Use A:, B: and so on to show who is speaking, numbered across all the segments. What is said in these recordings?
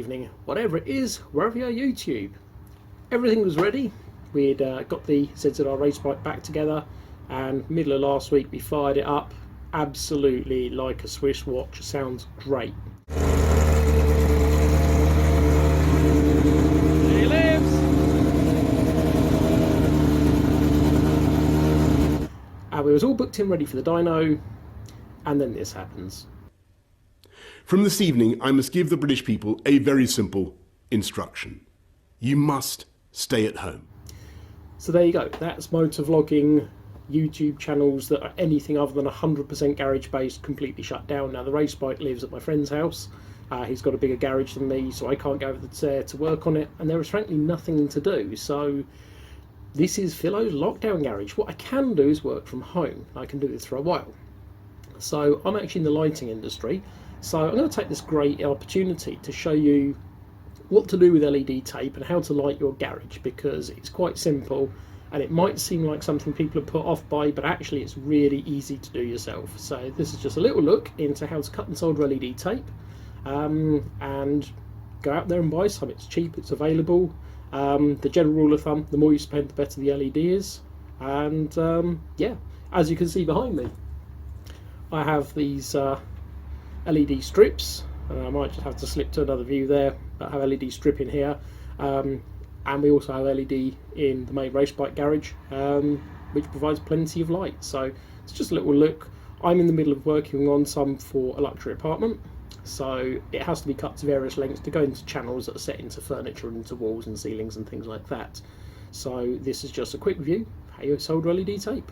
A: evening, whatever it is, wherever you're YouTube. Everything was ready. We'd got the ZZR race bike back together, and middle of last week we fired it up. Absolutely like a Swiss watch. Sounds great. He lives! We was all booked in ready for the dyno, and then this happens.
B: From this evening, I must give the British people a very simple instruction. You must stay at home.
A: So there you go. That's motovlogging YouTube channels that are anything other than 100% garage based completely shut down. Now the race bike lives at my friend's house. He's got a bigger garage than me, so I can't go over there to work on it, and there is frankly nothing to do. So this is Philos Lockdown Garage. What I can do is work from home. I can do this for a while. So I'm actually in the lighting industry. So I'm going to take this great opportunity to show you what to do with LED tape and how to light your garage, because it's quite simple and it might seem like something people are put off by, but actually it's really easy to do yourself. So this is just a little look into how to cut and solder LED tape, and go out there and buy some. It's cheap, it's available. The general rule of thumb, the more you spend the better the LED is. And yeah, as you can see behind me, I have these LED strips. I might just have to slip to another view there, but I have LED strip in here, and we also have LED in the main race bike garage, which provides plenty of light. So it's just a little look. I'm in the middle of working on some for a luxury apartment, so it has to be cut to various lengths to go into channels that are set into furniture and into walls and ceilings and things like that. So this is just a quick view how you solder LED tape.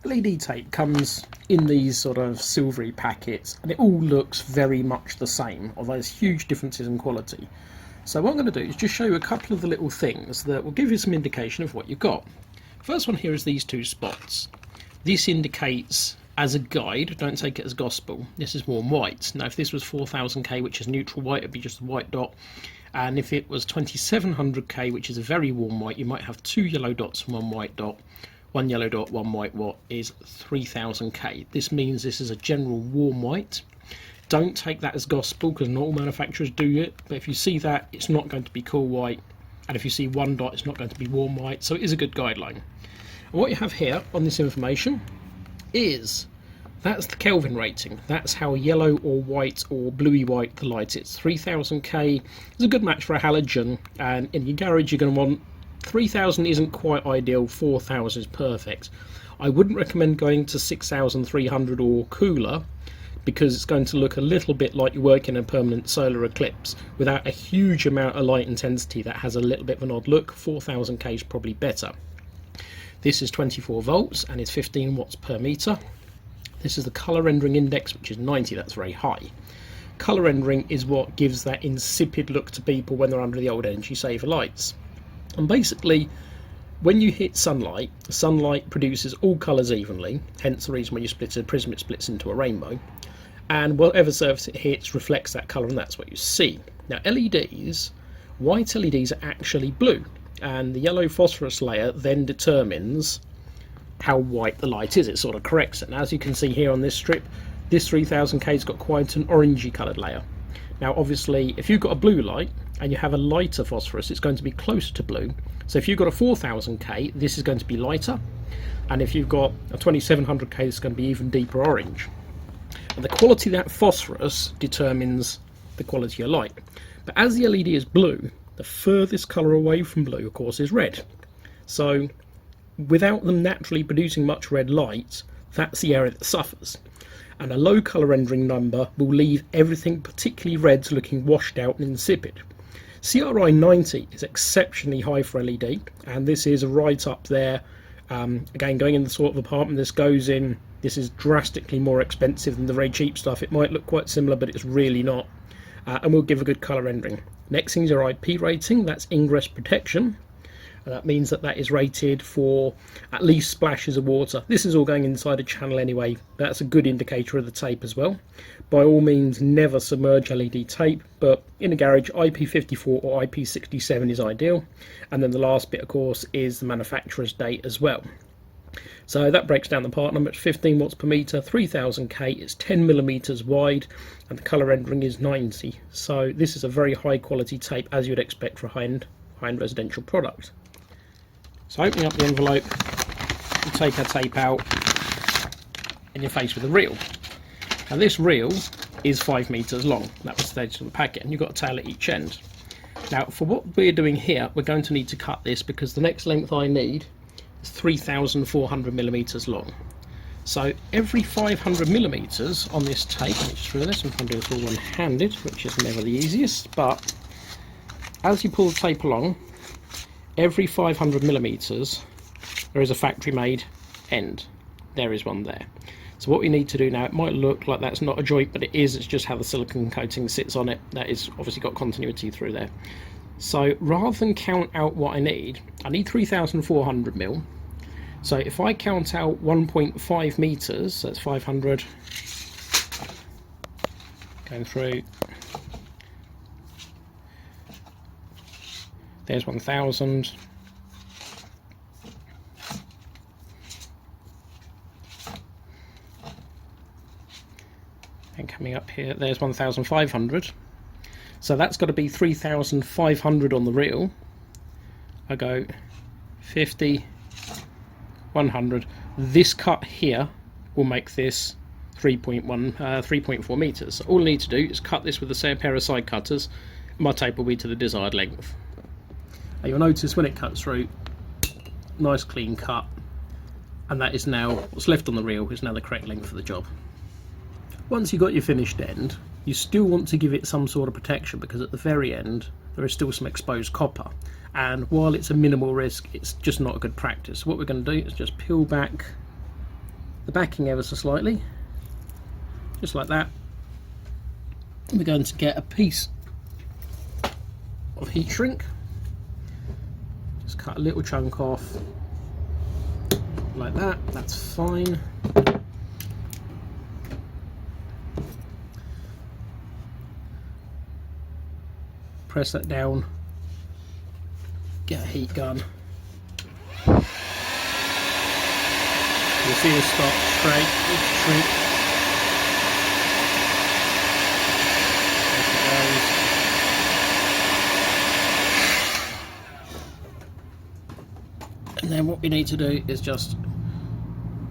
A: LED tape comes in these sort of silvery packets, and it all looks very much the same, although there's huge differences in quality. So what I'm going to do is just show you a couple of the little things that will give you some indication of what you've got. First one here is these two spots. This indicates, as a guide, don't take it as gospel, this is warm white. Now if this was 4000K, which is neutral white, it'd be just a white dot. And if it was 2700K, which is a very warm white, you might have two yellow dots and one white dot. One yellow dot, one white dot is 3000K. This means this is a general warm white. Don't take that as gospel, because not all manufacturers do it, but if you see that, it's not going to be cool white, and if you see one dot, it's not going to be warm white, so it is a good guideline. And what you have here on this information is, that's the Kelvin rating. That's how yellow or white or bluey white the light is. 3000K is a good match for a halogen, and in your garage you're going to want 3000 isn't quite ideal, 4000 is perfect. I wouldn't recommend going to 6300 or cooler, because it's going to look a little bit like you're working in a permanent solar eclipse without a huge amount of light intensity. That has a little bit of an odd look. 4000K is probably better. This is 24 volts and is 15 watts per meter. This is the colour rendering index, which is 90, that's very high. Colour rendering is what gives that insipid look to people when they're under the old energy saver lights. And basically, when you hit sunlight, sunlight produces all colours evenly, hence the reason when you split a prism it splits into a rainbow, and whatever surface it hits reflects that colour, and that's what you see. Now LEDs, white LEDs are actually blue, and the yellow phosphorus layer then determines how white the light is. It sort of corrects it, and as you can see here on this strip, this 3000K's got quite an orangey coloured layer. Now obviously if you've got a blue light and you have a lighter phosphorus, it's going to be closer to blue. So if you've got a 4000K, this is going to be lighter, and if you've got a 2700K, it's going to be even deeper orange. And the quality of that phosphorus determines the quality of light. But as the LED is blue, the furthest colour away from blue of course is red. So without them naturally producing much red light, that's the area that suffers. And a low colour rendering number will leave everything particularly red looking washed out and insipid. CRI 90 is exceptionally high for LED, and this is right up there. Again, going in the sort of apartment this goes in, this is drastically more expensive than the very cheap stuff. It might look quite similar, but it's really not. And will give a good colour rendering. Next thing is your IP rating, that's ingress protection. That means that that is rated for at least splashes of water. This is all going inside a channel anyway. That's a good indicator of the tape as well. By all means, never submerge LED tape, but in a garage, IP54 or IP67 is ideal. And then the last bit, of course, is the manufacturer's date as well. So that breaks down the part number. It's 15 watts per metre, 3000K, it's 10 millimetres wide, and the colour rendering is 90. So this is a very high quality tape, as you'd expect for a high-end residential product. So opening up the envelope, you take our tape out, and you're faced with a reel. Now this reel is 5 metres long. That was the stage of the packet, and you've got a tail at each end. Now for what we're doing here, we're going to need to cut this because the next length I need is 3,400 millimetres long. So every 500 millimetres on this tape, let me just through this, I'm trying to do this all one-handed, which is never the easiest, but as you pull the tape along, every 500 millimetres there is a factory-made end. There is one there. So what we need to do now, it might look like that's not a joint, but it is, it's just how the silicone coating sits on it. That is obviously got continuity through there. So rather than count out what I need 3,400 mil. So if I count out 1.5 metres, so that's 500, going through, there's 1,000, and coming up here, there's 1,500. So that's got to be 3,500 on the reel. I go 50, 100. This cut here will make this 3.4 metres. So all I need to do is cut this with a pair of side cutters. My tape will be to the desired length. And you'll notice when it cuts through, nice clean cut, and that is now, what's left on the reel is now the correct length for the job. Once you've got your finished end, you still want to give it some sort of protection because at the very end there is still some exposed copper, and while it's a minimal risk, it's just not a good practice. So what we're going to do is just peel back the backing ever so slightly, just like that. We're going to get a piece of heat shrink, just cut a little chunk off like that, that's fine. Press that down, get a heat gun. You'll see this start straight, shrink. And then what we need to do is just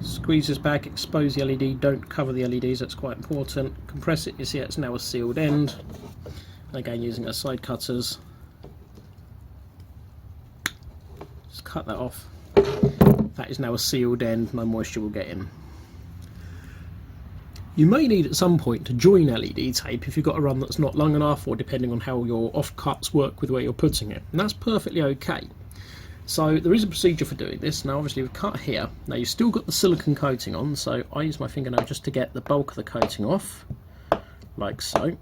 A: squeeze this back, expose the LED, don't cover the LEDs, that's quite important. Compress it, you see it's now a sealed end. Again, using our side cutters, just cut that off. That is now a sealed end, no moisture will get in. You may need at some point to join LED tape if you've got a run that's not long enough, or depending on how your offcuts work with where you're putting it, and that's perfectly okay. So there is a procedure for doing this. Now obviously we've cut here, now you've still got the silicone coating on, so I use my fingernail just to get the bulk of the coating off, like so.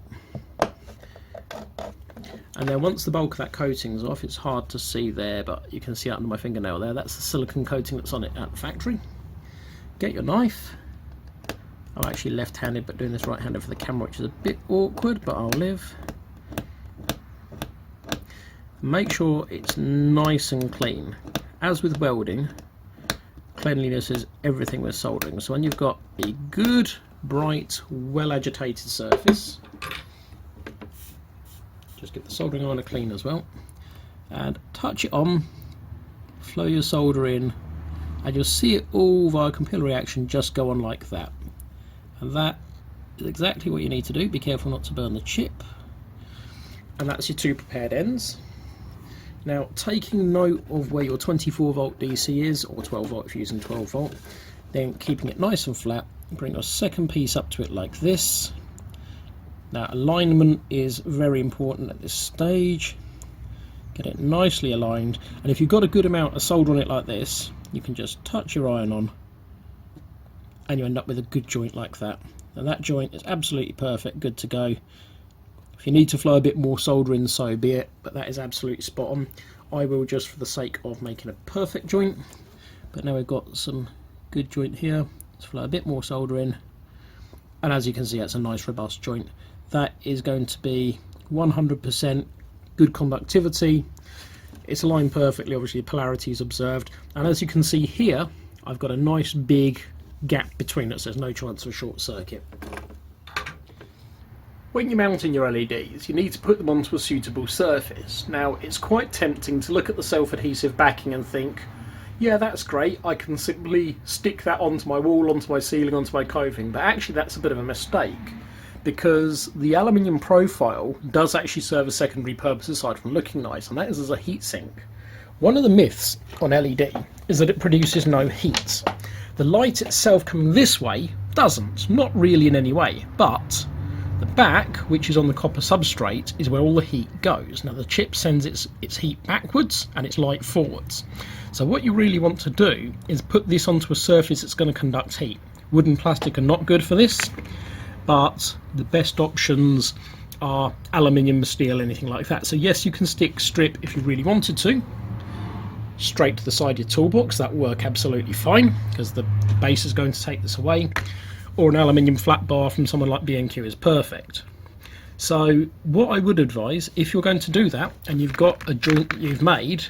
A: And then once the bulk of that coating's off, it's hard to see there, but you can see it under my fingernail there, that's the silicone coating that's on it at the factory. Get your knife. I'm actually left-handed, but doing this right-handed for the camera, which is a bit awkward, but I'll live. Make sure it's nice and clean. As with welding, cleanliness is everything with soldering. So when you've got a good, bright, well-agitated surface, just give the soldering iron a clean as well, and touch it on, flow your solder in, and you'll see it all via capillary action just go on like that. And that is exactly what you need to do. Be careful not to burn the chip. And that's your two prepared ends. Now, taking note of where your 24 volt DC is, or 12 volt if you're using 12 volt, then keeping it nice and flat, bring your second piece up to it like this. Now alignment is very important at this stage. Get it nicely aligned, and if you've got a good amount of solder on it like this, you can just touch your iron on and you end up with a good joint like that. And that joint is absolutely perfect, good to go. If you need to flow a bit more solder in, so be it, but that is absolutely spot on. I will, just for the sake of making a perfect joint, but now we've got some good joint here, let's flow a bit more solder in, and as you can see, that's a nice robust joint. That is going to be 100% good conductivity. It's aligned perfectly, obviously the polarity is observed, and as you can see here, I've got a nice big gap between us, there's no chance of a short circuit. When you're mounting your LEDs, you need to put them onto a suitable surface. Now, it's quite tempting to look at the self-adhesive backing and think, yeah, that's great, I can simply stick that onto my wall, onto my ceiling, onto my clothing, but actually that's a bit of a mistake, because the aluminium profile does actually serve a secondary purpose aside from looking nice, and that is as a heatsink. One of the myths on LED is that it produces no heat. The light itself coming this way doesn't, not really in any way, but the back, which is on the copper substrate, is where all the heat goes. Now the chip sends its heat backwards and its light forwards. So what you really want to do is put this onto a surface that's going to conduct heat. Wood and plastic are not good for this, but the best options are aluminium, steel, anything like that. So yes, you can stick strip if you really wanted to, straight to the side of your toolbox. That will work absolutely fine, because the base is going to take this away. Or an aluminium flat bar from someone like B&Q is perfect. So what I would advise, if you're going to do that and you've got a joint that you've made,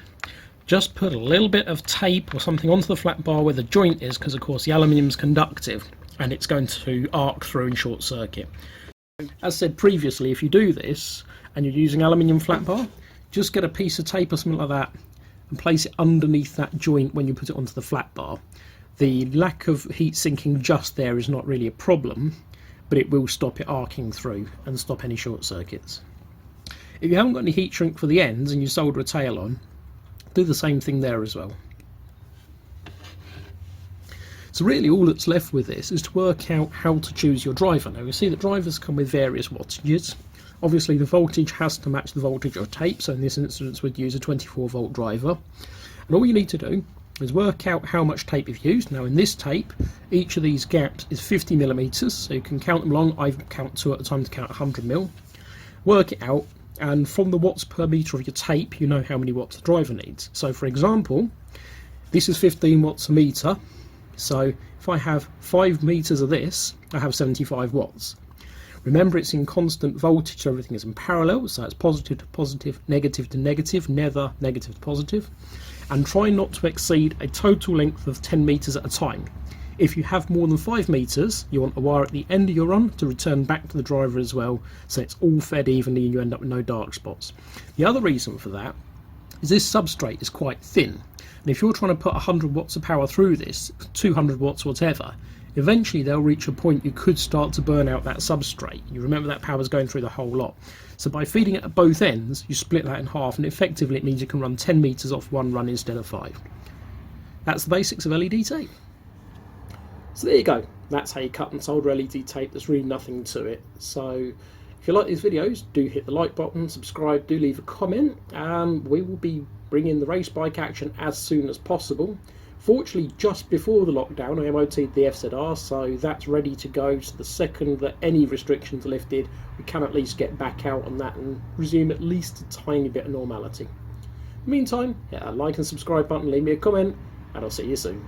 A: just put a little bit of tape or something onto the flat bar where the joint is, because of course the aluminium's conductive and it's going to arc through and short circuit. As said previously, if you do this and you're using aluminium flat bar, just get a piece of tape or something like that and place it underneath that joint when you put it onto the flat bar. The lack of heat sinking just there is not really a problem, but it will stop it arcing through and stop any short circuits. If you haven't got any heat shrink for the ends and you solder a tail on, do the same thing there as well. So really all that's left with this is to work out how to choose your driver. Now you see that drivers come with various wattages. Obviously the voltage has to match the voltage of tape, so in this instance we'd use a 24 volt driver. And all you need to do is work out how much tape you've used. Now in this tape, each of these gaps is 50 millimeters, so you can count them along. I count 2 at a time to count 100 mil. Work it out, and from the watts per meter of your tape, you know how many watts the driver needs. So for example, this is 15 watts a meter, so if I have 5 meters of this, I have 75 watts. Remember, it's in constant voltage, so everything is in parallel, so it's positive to positive, negative to negative, never negative to positive. And try not to exceed a total length of 10 meters at a time. If you have more than 5 meters, you want a wire at the end of your run to return back to the driver as well, so it's all fed evenly and you end up with no dark spots. The other reason for that is this substrate is quite thin, and if you're trying to put 100 watts of power through this, 200 watts, whatever, eventually they'll reach a point you could start to burn out that substrate. You remember that power's going through the whole lot. So by feeding it at both ends, you split that in half, and effectively it means you can run 10 meters off one run instead of 5. That's the basics of LED tape. So there you go. That's how you cut and solder LED tape. There's really nothing to it. So if you like these videos, do hit the like button, subscribe, do leave a comment. We will be bringing the race bike action as soon as possible. Fortunately, just before the lockdown, I MOT'd the FZR, so that's ready to go. So the second that any restrictions are lifted, we can at least get back out on that and resume at least a tiny bit of normality. In the meantime, hit that like and subscribe button, leave me a comment, and I'll see you soon.